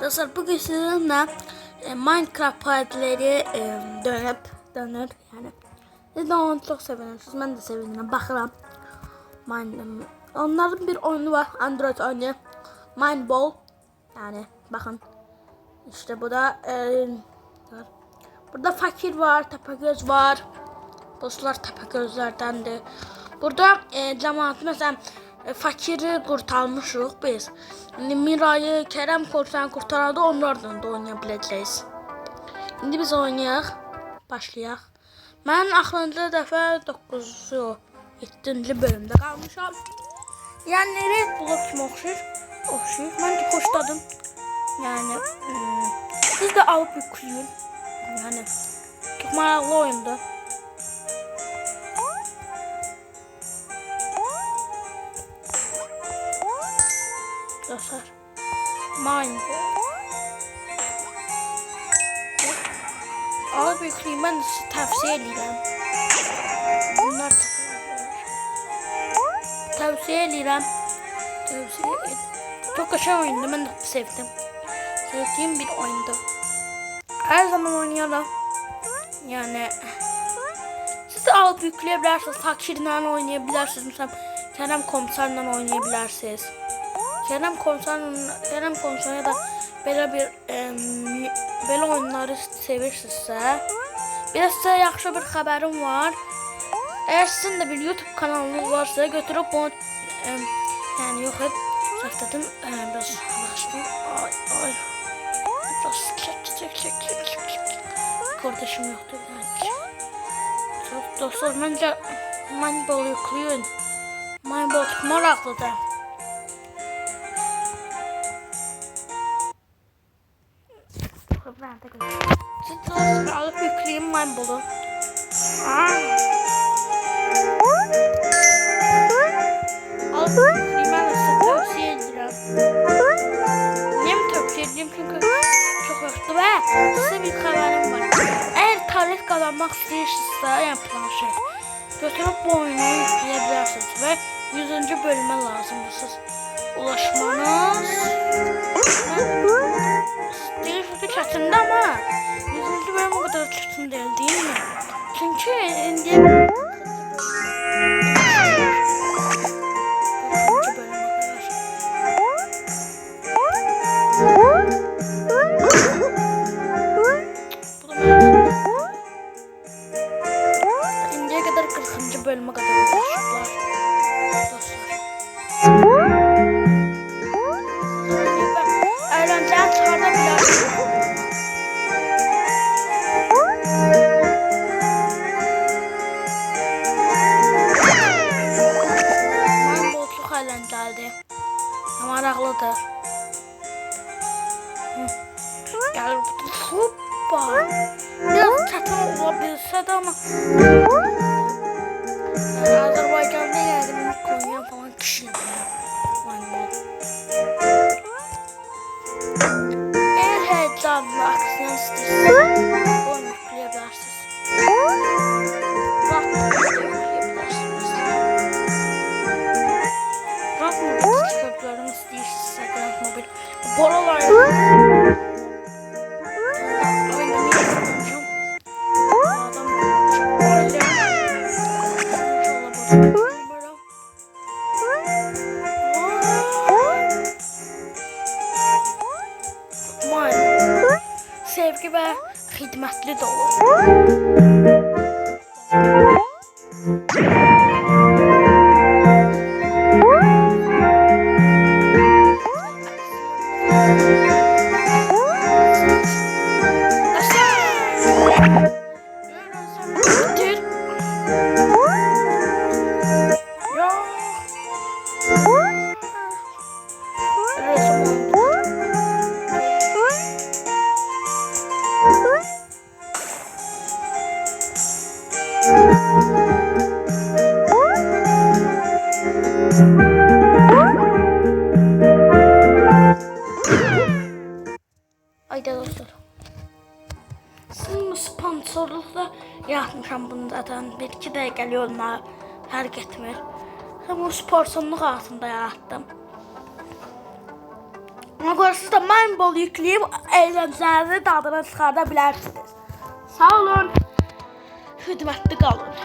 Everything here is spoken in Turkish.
Dostlar bugün sizinle Minecraft partileri dönüp yani siz de onu çok seviyorsunuz, ben de seviyorum. Bakıram. Onların bir oyunu var, Android oyunu, Mineball. Yani bakın işte bu da burada fakir var, Tepegöz var. Dostlar Tepegözlerdendir. Burada cemaat mesela fakiri kurtarmışıq biz. İndi Mirayı, Kerem Korsan kurtardı, onlardan da oynayabileceğiz. İndi biz oynayaq, başlayaq. Mən axırıncı dəfə 7-ci bölümdə qalmışam. Yəni Red Bull kimi oxşuyur. Mən də xoşladım. Yəni siz də alıb yükləyin. Yəni çox maraqlı oyundur. Dostlar, Mineball. Alıp yükleyeyim, ben de size tavsiye edirəm. Bunlar tavsiye edirəm. Çok aşağı oyundu, ben de sevdim. Sevdiğim bir oyundu. Her zaman oynayalım. Yani siz de alıp yükleyebilirsiniz. Fakirle oynayabilirsiniz. Mesela Kerem Komiser'le oynayabilirsiniz. Kerem Komiser'e da belə oyunları sevirsinizsə, biraz sizə yaxşı bir xəbərim var. Eğer sizin de bir YouTube kanalınız varsa götürüp bunu yani yok et səhvlədim, biraz başlayayım. Ay. Biraz çek. Kardeşim yoktu bence. Dostlar, məncə Mineball yükləyin. Mineball çox maraqlıdır. Siz alıp yükleyeyim Mineball'u. Alıp yükleyeyim, ben de size tavsiye ederim. Niye mi tavsiye edeyim? Çünkü çok hoştu ve size bir haberim var. Eğer tablet kazanmak istiyorsanız, yani planşet, götürüp bu oyunu yükleyebilirsiniz ve 100. bölüme lazımsınız. Ulaşmanız çətindir ama 100. bölüm o kadar çətin değil mi? Çünkü indi indiye kadar 40. bölüme kadar ulaştılar. Eğlenceli çıkartabilirsiniz. Eğlencelidir. Maraqlıdır. Gəlir hoppa. Biraz çətin ola bilsə də ama Azərbaycanda yəni Konya falan kişidir. Eğer heyecanlı aksiyon istiyorsanız onu yükleyebilirsiniz. Grand Mobil çıkabilirim istiyorsanız Grand Mobil. Bolalar sevgi ve hizmetli de olur. Haydi dostlar. Sizin sponsorluqda yapmışam bunu zaten 1-2 dəqiqəlik olmağa fərq etmir. Bu sponsorluq altında yarattım. Ona görə siz də Mindball yükləyib əyləncələrinizi dadına çıxarda bilərsiniz. Sağ olun. Xidmətli qalın.